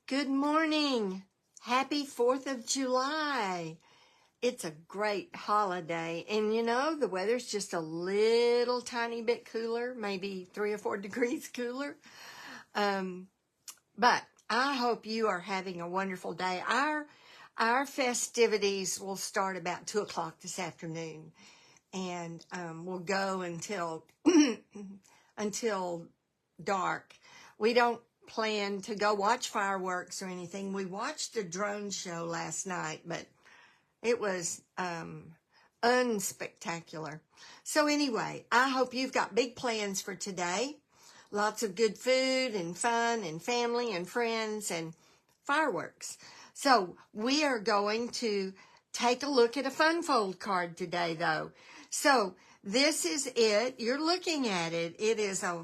Good morning. Happy 4th of July. It's a great holiday. And you know, the weather's just a little tiny bit cooler, maybe 3 or 4 degrees cooler. But I hope you are having a wonderful day. Our festivities will start about 2 o'clock this afternoon. And we'll go until until dark. We don't plan to go watch fireworks or anything. We watched a drone show last night, but it was unspectacular. So anyway, I hope you've got big plans for today. Lots of good food and fun and family and friends and fireworks. So we are going to take a look at a Funfold card today, though. So this is it. You're looking at it. It is a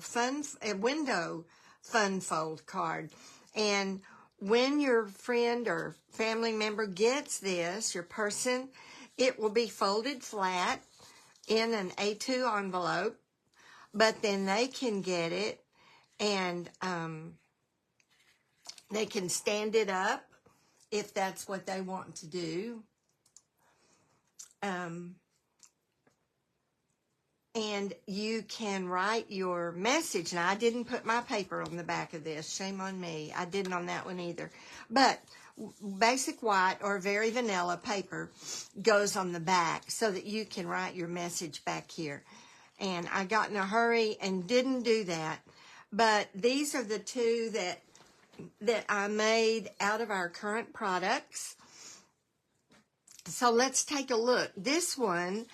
Window Funfold card. And when your friend or family member gets this, your person, it will be folded flat in an A2 envelope. But then they can get it and they can stand it up if that's what they want to do. And you can write your message. Now, I didn't put my paper on the back of this. Shame on me. I didn't on that one either. But basic white or very vanilla paper goes on the back so that you can write your message back here. And I got in a hurry and didn't do that. But these are the two that I made out of our current products. So let's take a look. This one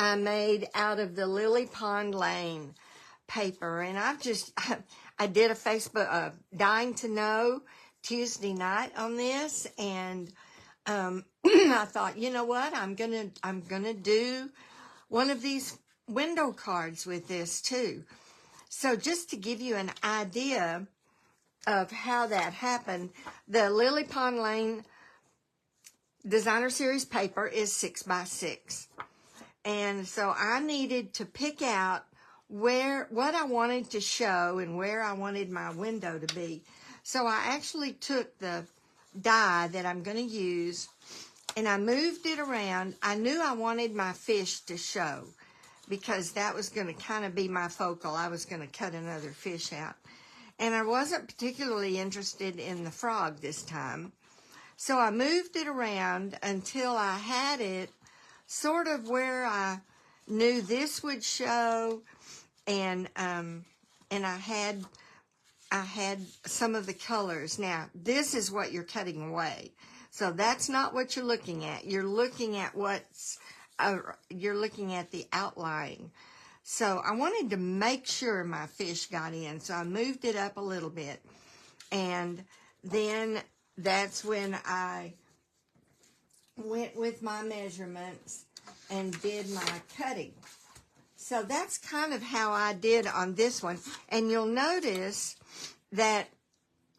I made out of the Lily Pond Lane paper. And I did a Facebook Dying to Know Tuesday night on this. And I thought, you know what? I'm gonna do one of these window cards with this too. So just to give you an idea of how that happened, the Lily Pond Lane Designer Series paper is 6x6. And so I needed to pick out what I wanted to show and where I wanted my window to be. So I actually took the die that I'm going to use and I moved it around. I knew I wanted my fish to show because that was going to kind of be my focal. I was going to cut another fish out. And I wasn't particularly interested in the frog this time. So I moved it around until I had it sort of where I knew this would show, and I had some of the colors. Now, this is what you're cutting away. So that's not what you're looking at. You're looking at you're looking at the outline. So I wanted to make sure my fish got in, so I moved it up a little bit. And then that's when I went with my measurements and did my cutting. So that's kind of how I did on this one. And you'll notice that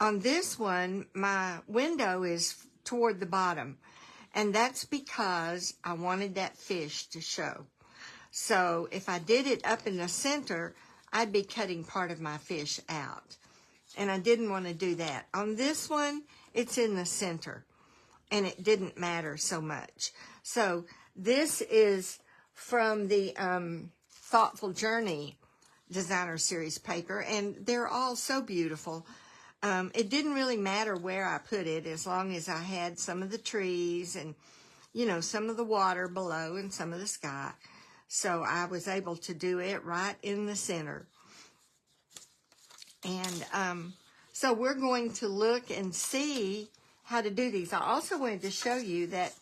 on this one, my window is toward the bottom. And that's because I wanted that fish to show. So if I did it up in the center, I'd be cutting part of my fish out. And I didn't want to do that. On this one, it's in the center. And it didn't matter so much. So this is from the Thoughtful Journey Designer Series paper. And they're all so beautiful. It didn't really matter where I put it as long as I had some of the trees and, you know, some of the water below and some of the sky. So I was able to do it right in the center. And so we're going to look and see how to do these. I also wanted to show you that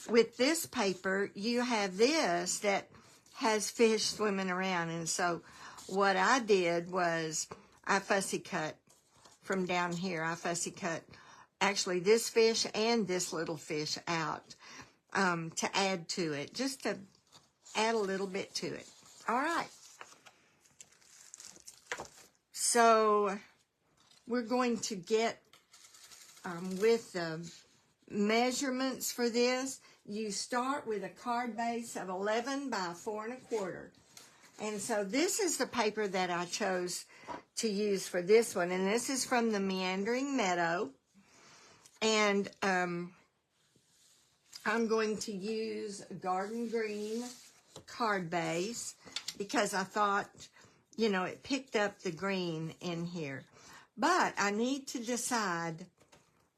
with this paper, you have this that has fish swimming around. And so what I did was I fussy cut from down here. I fussy cut actually this fish and this little fish out to add to it, just to add a little bit to it. All right. So we're going to get with the measurements for this. You start with a card base of 11 by 4 1/4. And so this is the paper that I chose to use for this one. And this is from the Meandering Meadow. And I'm going to use a garden green card base because I thought, you know, it picked up the green in here. But I need to decide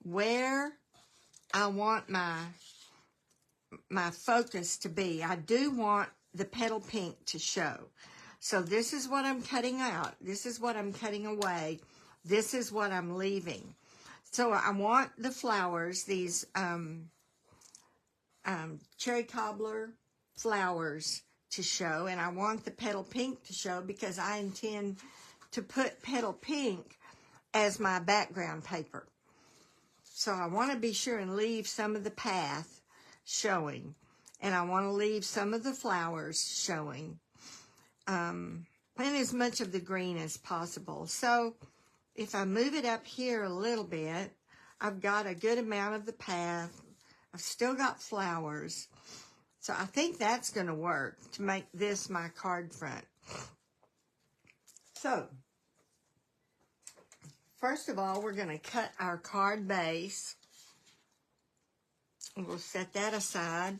where I want my focus to be. I do want the petal pink to show. So this is what I'm cutting out. This is what I'm cutting away. This is what I'm leaving. So I want the flowers, these cherry cobbler flowers to show, and I want the petal pink to show because I intend to put petal pink as my background paper. So I want to be sure and leave some of the path showing, and I want to leave some of the flowers showing, and as much of the green as possible. So if I move it up here a little bit, I've got a good amount of the path. I've still got flowers. So I think that's going to work to make this my card front. So, first of all, we're going to cut our card base. We'll set that aside.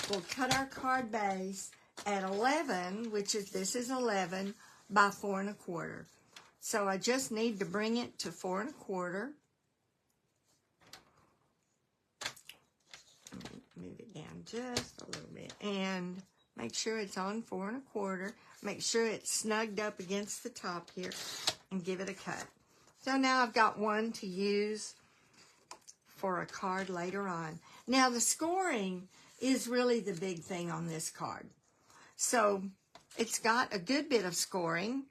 We'll cut our card base at 11, which is, this is 11 by 4 1/4. So I just need to bring it to 4 1/4. Move it down just a little bit and make sure it's on 4 1/4. Make sure it's snugged up against the top here and give it a cut. So now I've got one to use for a card later on. Now the scoring is really the big thing on this card. So it's got a good bit of scoring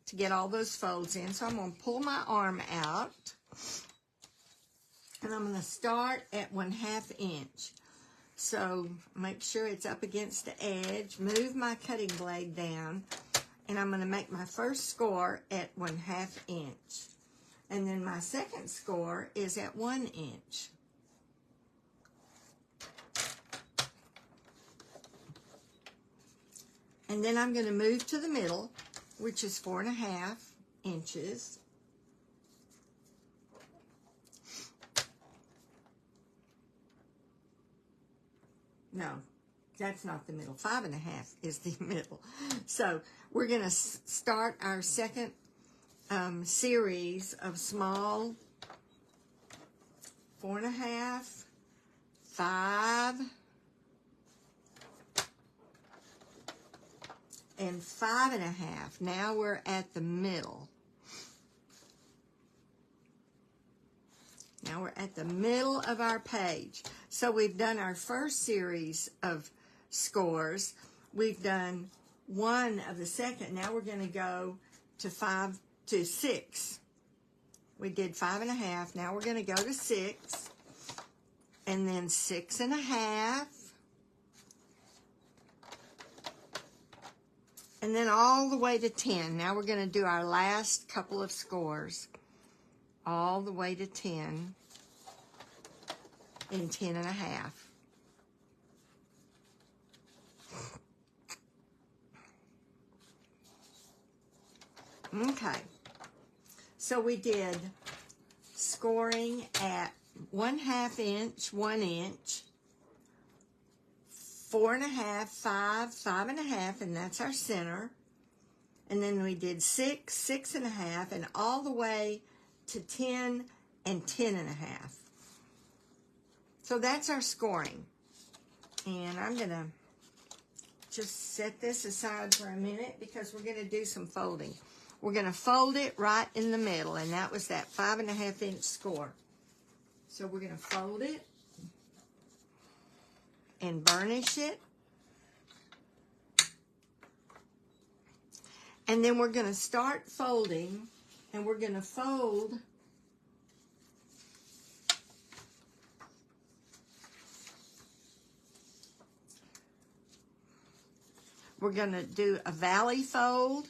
to get all those folds in. So I'm going to pull my arm out and I'm going to start at 1/2 inch. So make sure it's up against the edge, move my cutting blade down, and I'm going to make my first score at 1/2 inch. And then my second score is at 1 inch. And then I'm going to move to the middle, which is 4 1/2 inches. No, that's not the middle. 5 1/2 is the middle. So we're going to start our second series of small 4 1/2, 5, and 5 1/2. Now we're at the middle. Now we're at the middle of our page. So we've done our first series of scores. We've done one of the second. Now we're going to go to 5 to 6. We did 5 1/2. Now we're going to go to 6. And then 6 1/2. And then all the way to 10. Now we're going to do our last couple of scores. All the way to 10 and 10 1/2. Okay, so we did scoring at 1/2 inch, 1 inch, 4 1/2, 5, 5 1/2, and that's our center. And then we did 6, 6 1/2, and all the way to 10 and 10 1/2. So that's our scoring. And I'm going to just set this aside for a minute because we're going to do some folding. We're going to fold it right in the middle, and that was that 5 1/2 inch score. So we're going to fold it and burnish it. And then we're going to start folding, and we're going to fold we're going to do a valley fold.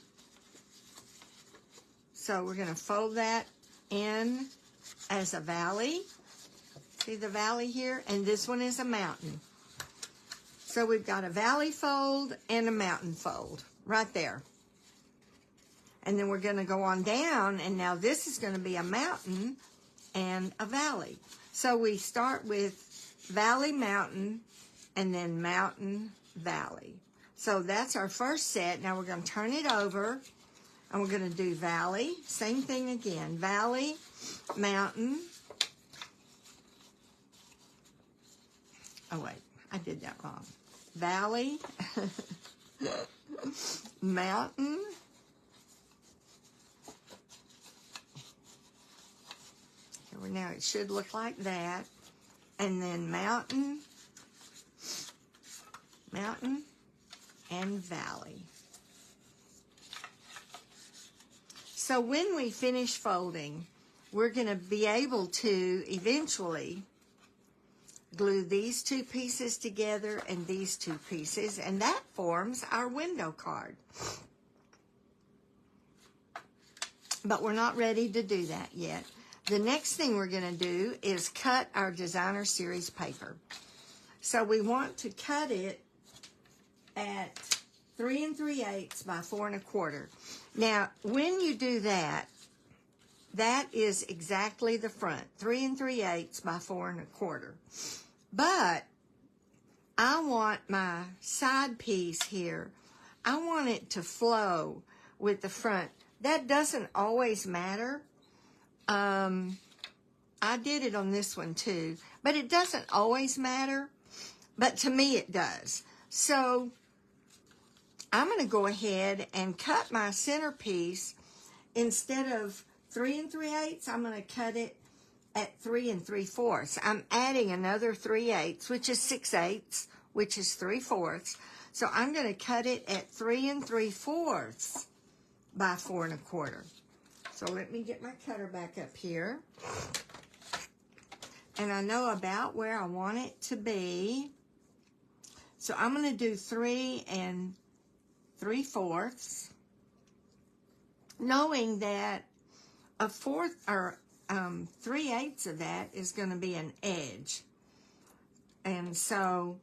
So we're going to fold that in as a valley. See the valley here? And this one is a mountain. So we've got a valley fold and a mountain fold right there. And then we're going to go on down, and now this is going to be a mountain, and a valley. So we start with valley, mountain, and then mountain, valley. So that's our first set. Now we're going to turn it over, and we're going to do valley. Same thing again. Valley, mountain. Oh, wait. I did that wrong. Valley, mountain, now it should look like that, and then mountain, mountain, and valley. So when we finish folding, we're going to be able to eventually glue these two pieces together and these two pieces, and that forms our window card. But we're not ready to do that yet. The next thing we're going to do is cut our designer series paper. So we want to cut it at 3 3/8 by 4 1/4. Now, when you do that, that is exactly the front, 3 3/8 by 4 1/4. But I want my side piece here, I want it to flow with the front. That doesn't always matter. I did it on this one too, but it doesn't always matter. But to me it does. So I'm going to go ahead and cut my centerpiece. Instead of 3 3/8, I'm going to cut it at 3 3/4. I'm adding another 3/8, which is 6/8, which is 3/4. So I'm going to cut it at 3 3/4 by 4 1/4. So let me get my cutter back up here. And I know about where I want it to be. So I'm going to do 3 3/4, knowing that a fourth or 3/8 of that is going to be an edge. And so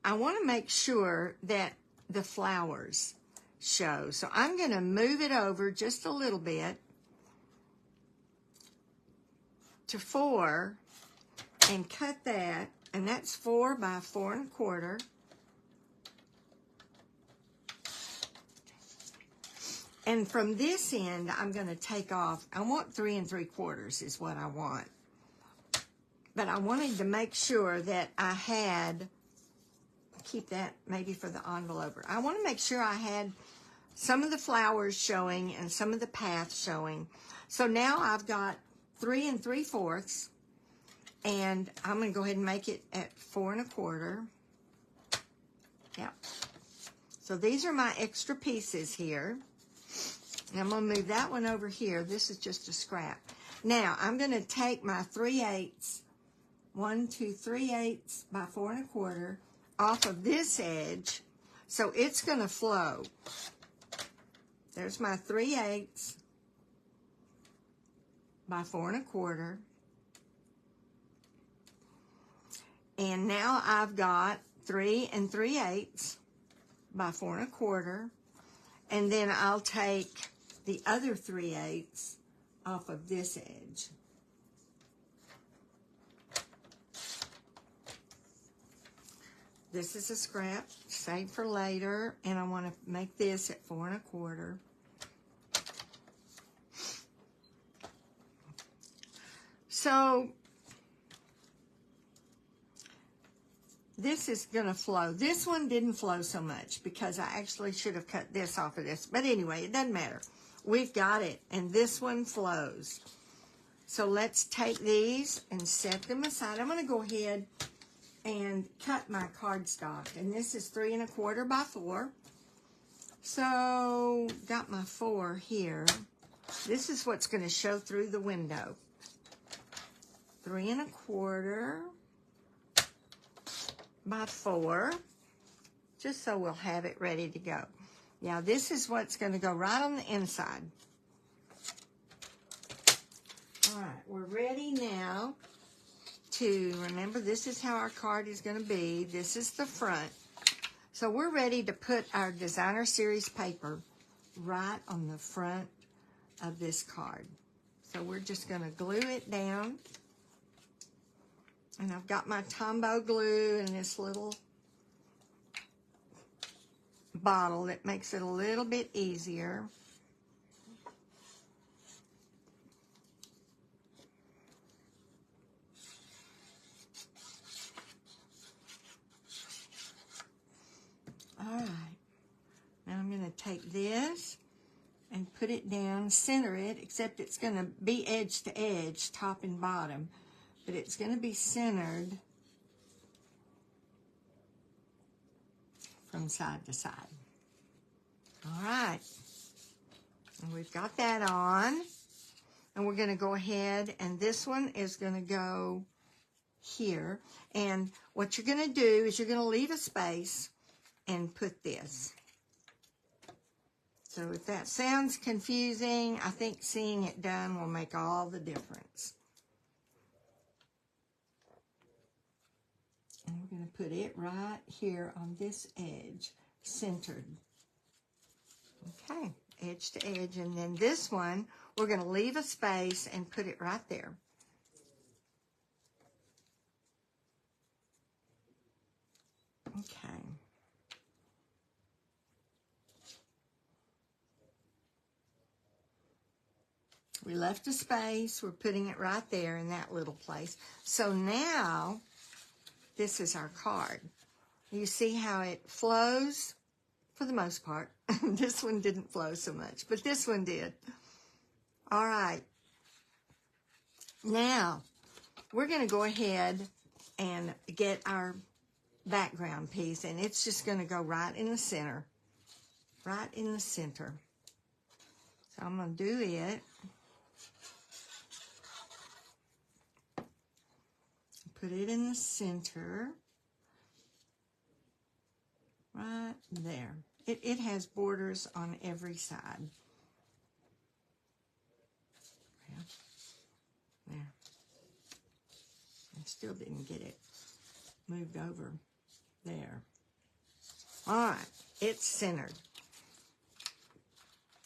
I want to make sure that the flowers show. So I'm going to move it over just a little bit to 4 and cut that, and that's 4 by 4 1/4. And from this end, I'm going to take off. I want 3 3/4 is what I want. But I wanted to make sure that I had, keep that maybe for the envelope. I want to make sure I had some of the flowers showing and some of the path showing. So now I've got 3 3/4, and I'm going to go ahead and make it at 4 1/4. Yep. So these are my extra pieces here. And I'm going to move that one over here. This is just a scrap. Now, I'm going to take my 3/8, 1 2 3/8 by 4 1/4 off of this edge, so it's going to flow. There's my 3/8 by 4 1/4. And now I've got 3 3/8 by 4 1/4. And then I'll take the other 3/8 off of this edge. This is a scrap, saved for later, and I want to make this at 4 1/4. So this is going to flow. This one didn't flow so much because I actually should have cut this off of this. But anyway, it doesn't matter. We've got it, and this one flows. So let's take these and set them aside. I'm going to go ahead and cut my cardstock. And this is 3 1/4 by 4. So got my 4 here. This is what's going to show through the window. 3 1/4 by 4, just so we'll have it ready to go. Now this is what's going to go right on the inside. All right, we're ready now to, remember, this is how our card is going to be. This is the front. So we're ready to put our designer series paper right on the front of this card. So we're just going to glue it down. And I've got my Tombow glue in this little bottle that makes it a little bit easier. All right. Now I'm going to take this and put it down, center it, except it's going to be edge to edge, top and bottom. But it's going to be centered from side to side. All right. And we've got that on. And we're going to go ahead, and this one is going to go here. And what you're going to do is you're going to leave a space and put this. So if that sounds confusing, I think seeing it done will make all the difference. And we're going to put it right here on this edge, centered. Okay, edge to edge. And then this one, we're going to leave a space and put it right there. Okay. We left a space. We're putting it right there in that little place. So now, this is our card. You see how it flows? For the most part. This one didn't flow so much, but this one did. All right. Now, we're going to go ahead and get our background piece, and it's just going to go right in the center. Right in the center. So I'm going to do it. Put it in the center. Right there. It has borders on every side. Yeah. There. I still didn't get it moved over there. All right, it's centered.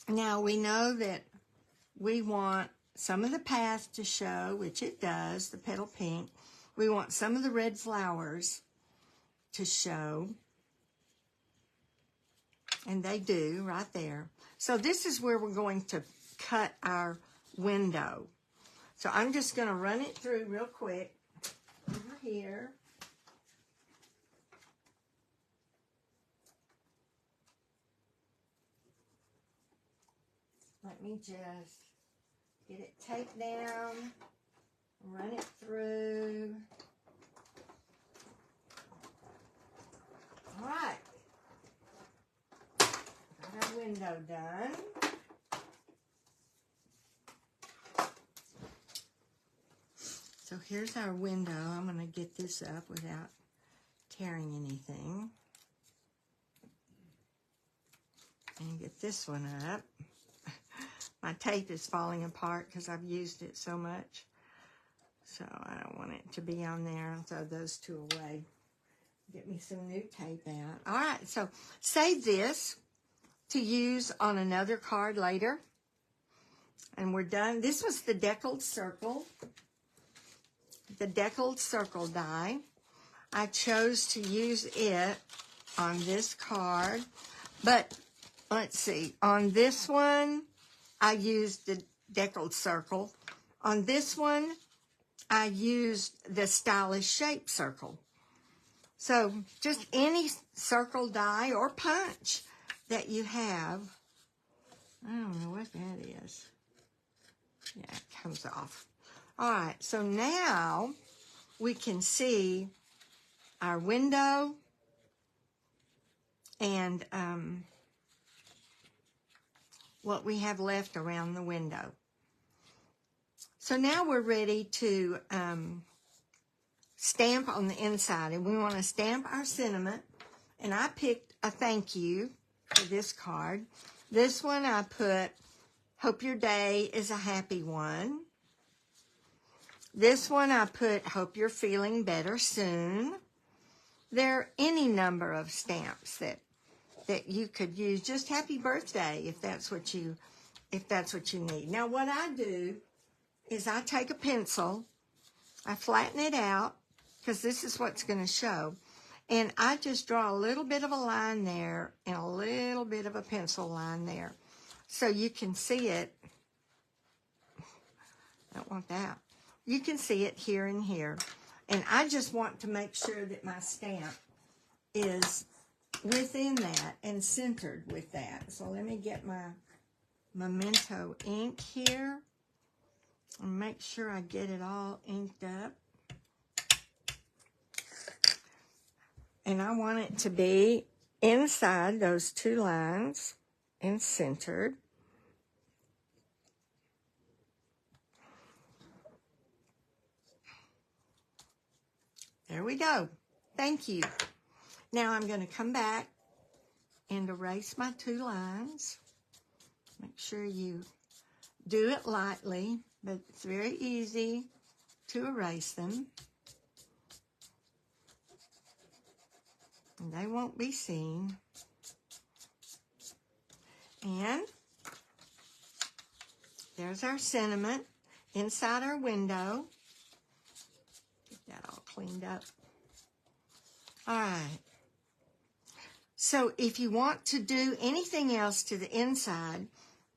Now we know that we want some of the path to show, which it does, the petal pink. We want some of the red flowers to show. And they do right there. So this is where we're going to cut our window. So I'm just going to run it through real quick over here. Let me just get it taped down, run it through. All right. Got our window done. So here's our window. I'm going to get this up without tearing anything. And get this one up. My tape is falling apart because I've used it so much. So I don't want it to be on there. I'll throw those two away. Get me some new tape out. All right, so save this to use on another card later. And we're done. This was the deckled circle. The deckled circle die. I chose to use it on this card. But let's see. On this one, I used the deckled circle. On this one, I used the stylish shape circle. So just any circle die or punch that you have. I don't know what that is. Yeah, it comes off. All right, so now we can see our window and what we have left around the window. So now we're ready to stamp on the inside, and we want to stamp our sentiment. And I picked a thank you for this card. This one I put, hope your day is a happy one. This one I put, hope you're feeling better soon. There are any number of stamps that you could use. Just happy birthday if that's what you need. Now what I do is I take a pencil, I flatten it out, because this is what's going to show, and I just draw a little bit of a line there and a little bit of a pencil line there. So you can see it. I don't want that. You can see it here and here. And I just want to make sure that my stamp is within that and centered with that. So let me get my Memento ink here and make sure I get it all inked up. And I want it to be inside those two lines and centered. There we go. Thank you. Now I'm going to come back and erase my two lines. Make sure you do it lightly, but it's very easy to erase them. And they won't be seen. And there's our sentiment inside our window. Get that all cleaned up. All right. So if you want to do anything else to the inside,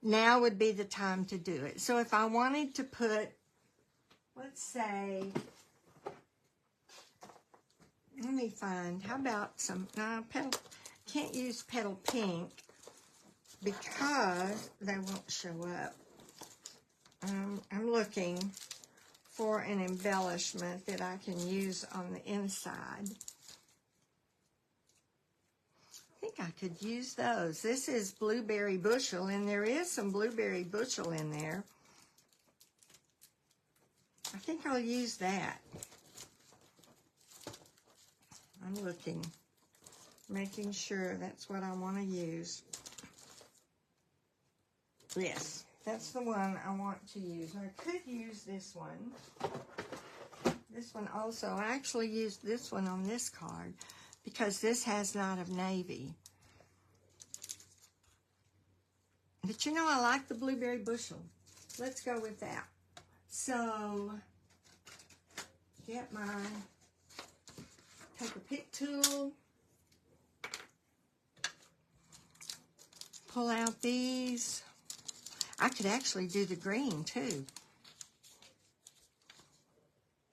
now would be the time to do it. So if I wanted to put, let's say, let me find, how about some, no, petal, can't use petal pink because they won't show up. I'm looking for an embellishment that I can use on the inside. I think I could use those. This is Blueberry Bushel, and there is some Blueberry Bushel in there. I think I'll use that. I'm looking, making sure that's what I want to use. Yes, that's the one I want to use. I could use this one. This one also. I actually used this one on this card because this has Night of Navy. But you know, I like the Blueberry Bushel. Let's go with that. So, get my, take a pick tool, pull out these. I could actually do the green too.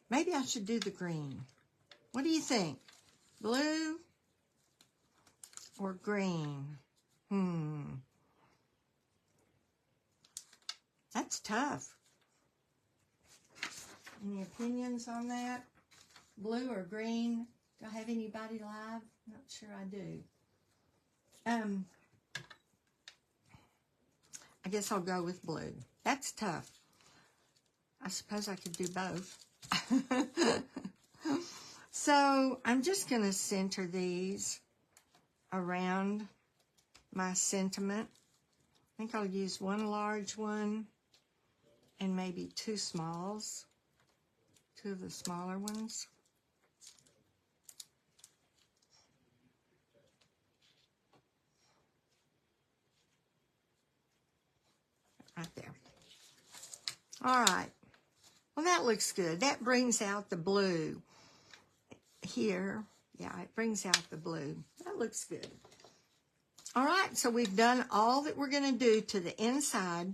Maybe I should do the green. What do you think? Blue or green? That's tough. Any opinions on that? Blue or green? Do I have anybody live? Not sure I do. I guess I'll go with blue. That's tough. I suppose I could do both. So I'm just going to center these around my sentiment. I think I'll use one large one and maybe two smalls, two of the smaller ones. Right there. All right. Well, that looks good. That brings out the blue here. Yeah, it brings out the blue. That looks good. All right, so we've done all that we're going to do to the inside.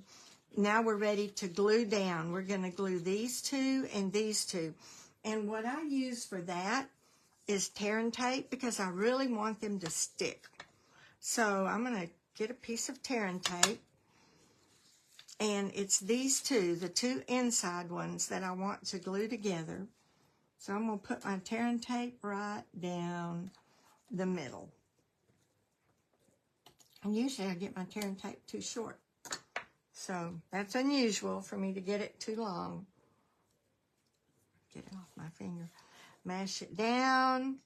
Now we're ready to glue down. We're going to glue these two and these two. And what I use for that is tear and tape because I really want them to stick. So I'm going to get a piece of tear and tape. And it's these two, the two inside ones that I want to glue together. So I'm going to put my tear and tape right down the middle. And usually I get my tear and tape too short. So that's unusual for me to get it too long. Get it off my finger. Mash it down.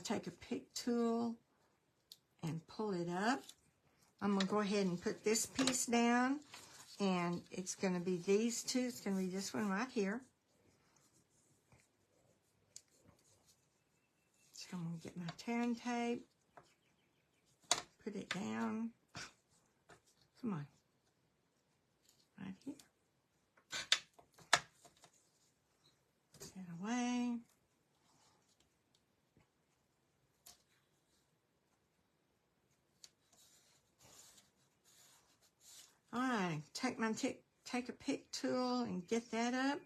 Take a pick tool and pull it up. I'm going to go ahead and put this piece down, and it's going to be these two. It's going to be this one right here. So I'm going to get my tear and tape, put it down. Come on. Right here. take my take a pick tool and get that up.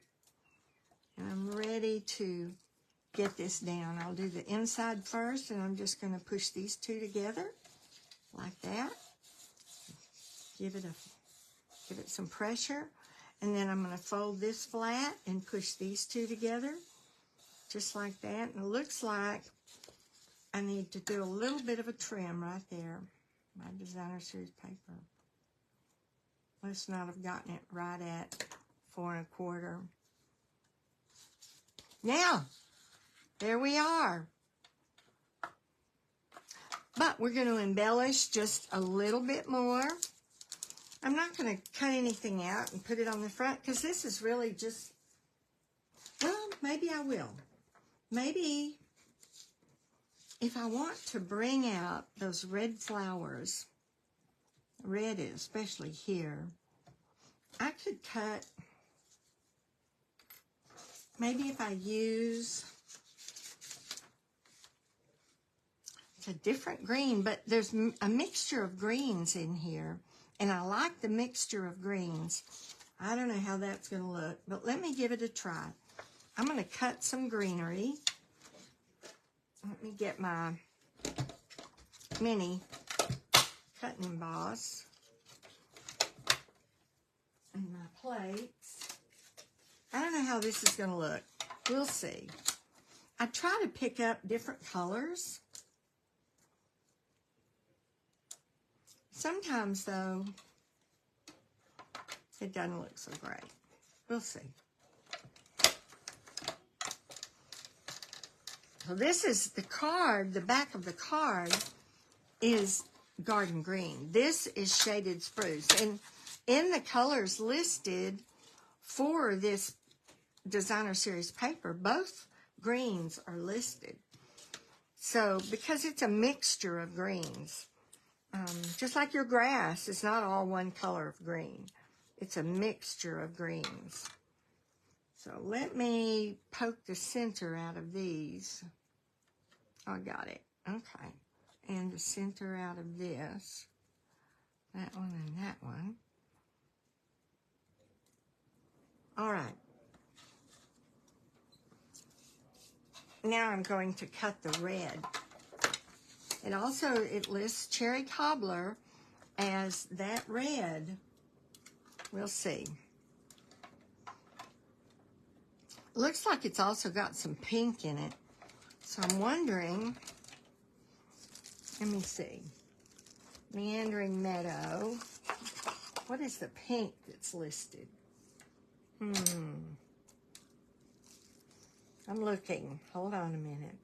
And I'm ready to get this down. I'll do the inside first, and I'm just going to push these two together like that. Give it some pressure, and then I'm going to fold this flat and push these two together just like that. And it looks like I need to do a little bit of a trim right there. My designer series paper. Must not have gotten it right at 4 1/4. Now, there we are. But we're going to embellish just a little bit more. I'm not going to cut anything out and put it on the front because this is really just, well, maybe I will. Maybe if I want to bring out those red flowers, red especially here, I could cut, maybe if I use, it's a different green, but there's a mixture of greens in here, and I like the mixture of greens. I don't know how that's going to look, but let me give it a try. I'm going to cut some greenery. Let me get my mini cut and emboss and my plates. I don't know how this is going to look. We'll see. I try to pick up different colors. Sometimes, though, it doesn't look so great. We'll see. So this is the card. The back of the card is garden green. This is shaded spruce. And in the colors listed for this designer series paper, both greens are listed. So because it's a mixture of greens, just like your grass, it's not all one color of green. It's a mixture of greens. So let me poke the center out of these. I got it. Okay. And the center out of this. That one and that one. All right. Now I'm going to cut the red. And also it lists cherry cobbler as that red. We'll see. Looks like it's also got some pink in it. So I'm wondering, let me see. Meandering Meadow. What is the pink that's listed? I'm looking. Hold on a minute.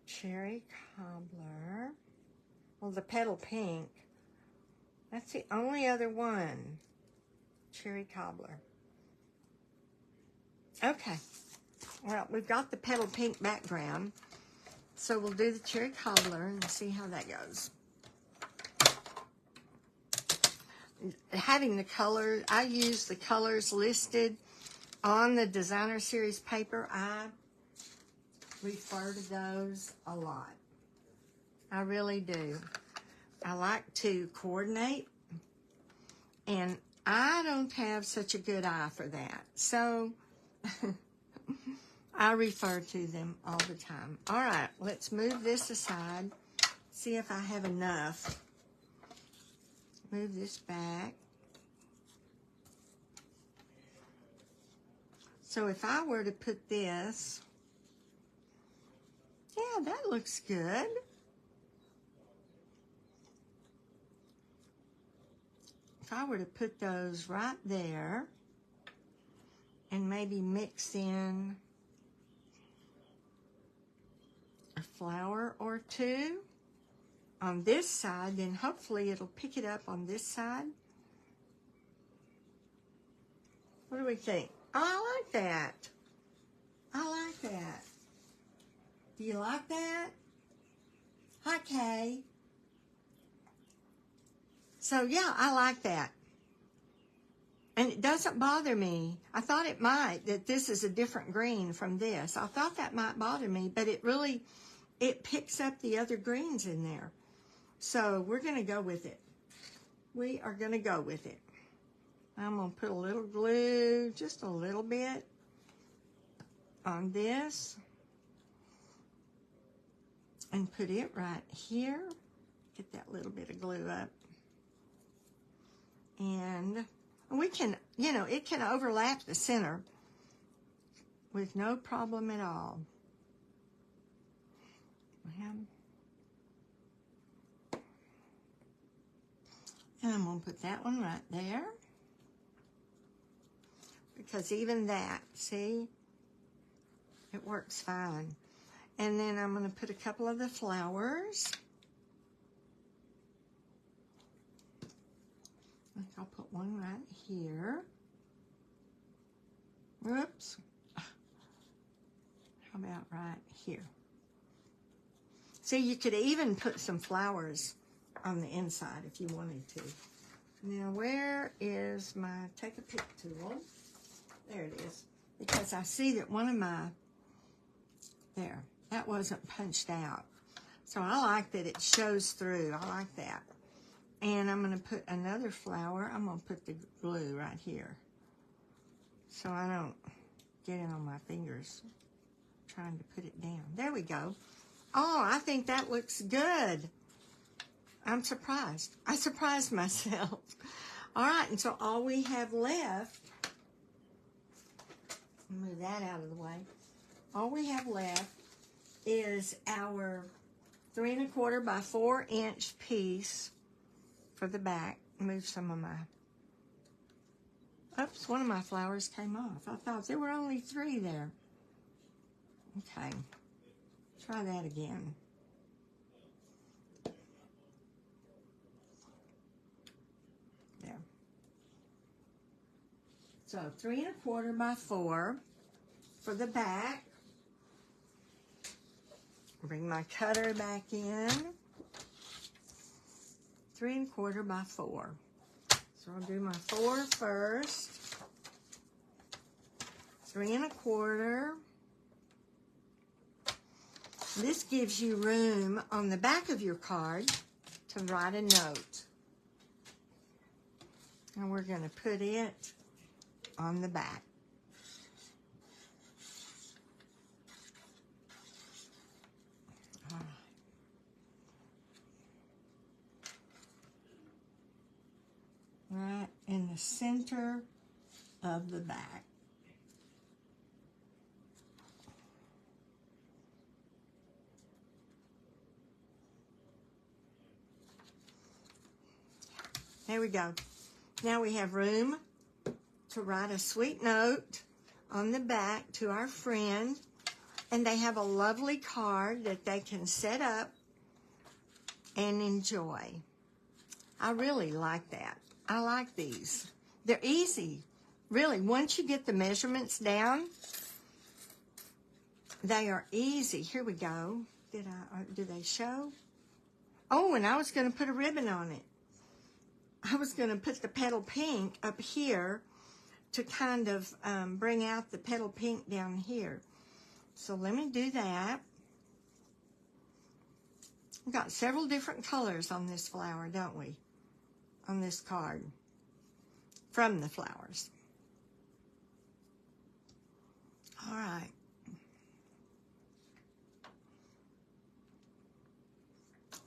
Cherry cobbler. Well, the petal pink. That's the only other one. Cherry cobbler. Okay. Well, we've got the petal pink background. So we'll do the cherry cobbler and see how that goes. Having the color, I use the colors listed on the designer series paper. I refer to those a lot. I really do. I like to coordinate, and I don't have such a good eye for that. So I refer to them all the time. All right, let's move this aside. See if I have enough. Move this back. So if I were to put this, yeah, that looks good. If I were to put those right there and maybe mix in a flower or two on this side, then hopefully it'll pick it up on this side. What do we think? Oh, I like that. I like that. Do you like that? Hi, Kay. So, yeah, I like that. And it doesn't bother me. I thought it might, that this is a different green from this. I thought that might bother me, but it really, it picks up the other greens in there. So we're going to go with it. we are going to go with it. I'm going to put a little glue, just a little bit, on this. And put it right here. Get that little bit of glue up. And we can, you know, it can overlap the center with no problem at all. And I'm going to put that one right there. Because even that, see, it works fine. And then I'm going to put a couple of the flowers. I think I'll put one right here. Whoops. How about right here? See, you could even put some flowers on the inside if you wanted to. Now, where is my take a pick tool? There it is. Because I see that one of my, there, that wasn't punched out. So I like that it shows through. I like that. And I'm going to put another flower. I'm going to put the glue right here, so I don't get it on my fingers trying to put it down. There we go. Oh, I think that looks good. I'm surprised. I surprised myself. All right, and so all we have left, move that out of the way. All we have left is our 3 1/4 by 4 inch piece for the back. Move some of my, oops, one of my flowers came off. I thought there were only 3 there. Okay, try that again. There. So 3 1/4 by 4 for the back. Bring my cutter back in. 3 1/4 by 4. So I'll do my 4 first. 3 1/4. This gives you room on the back of your card to write a note. And we're going to put it on the back. Right in the center of the back. There we go. Now we have room to write a sweet note on the back to our friend, and they have a lovely card that they can set up and enjoy. I really like that. I like these. They're easy. Really, once you get the measurements down, they are easy. Here we go. Do they show? Oh, and I was going to put a ribbon on it. I was going to put the petal pink up here to kind of bring out the petal pink down here. So let me do that. We've got several different colors on this flower, don't we? On this card from the flowers. All right.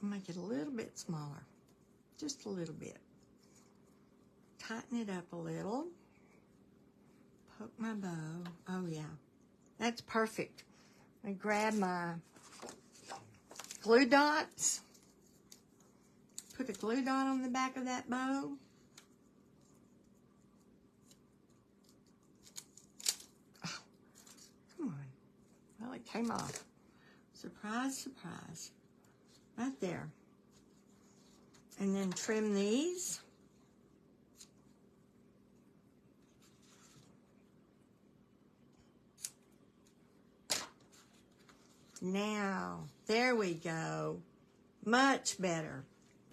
I'll make it a little bit smaller, just a little bit. Tighten it up a little. Poke my bow. Oh yeah, that's perfect. I grab my glue dots. Put a glue dot on the back of that bow. Oh, come on. Well, it came off. Surprise, surprise. Right there. And then trim these. Now, there we go. Much better.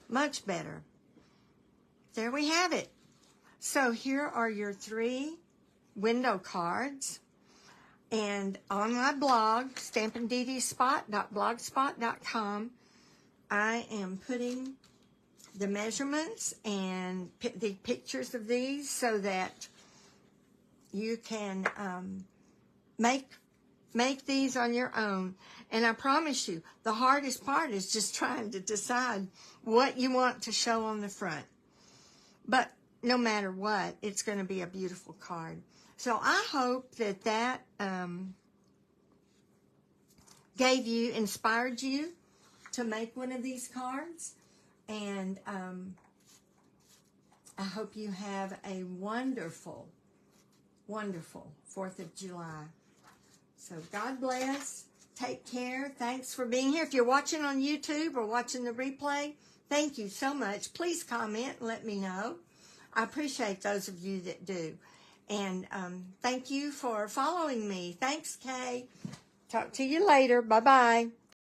Much better. There we have it. So here are your 3 window cards. And on my blog, stampinddspot.blogspot.com, I am putting the measurements and the pictures of these so that you can make these on your own. And I promise you, the hardest part is just trying to decide what you want to show on the front. But no matter what, it's going to be a beautiful card. So I hope that inspired you to make one of these cards. And I hope you have a wonderful, wonderful 4th of July. So God bless. Take care. Thanks for being here. If you're watching on YouTube or watching the replay, thank you so much. Please comment and let me know. I appreciate those of you that do. And thank you for following me. Thanks, Kay. Talk to you later. Bye-bye.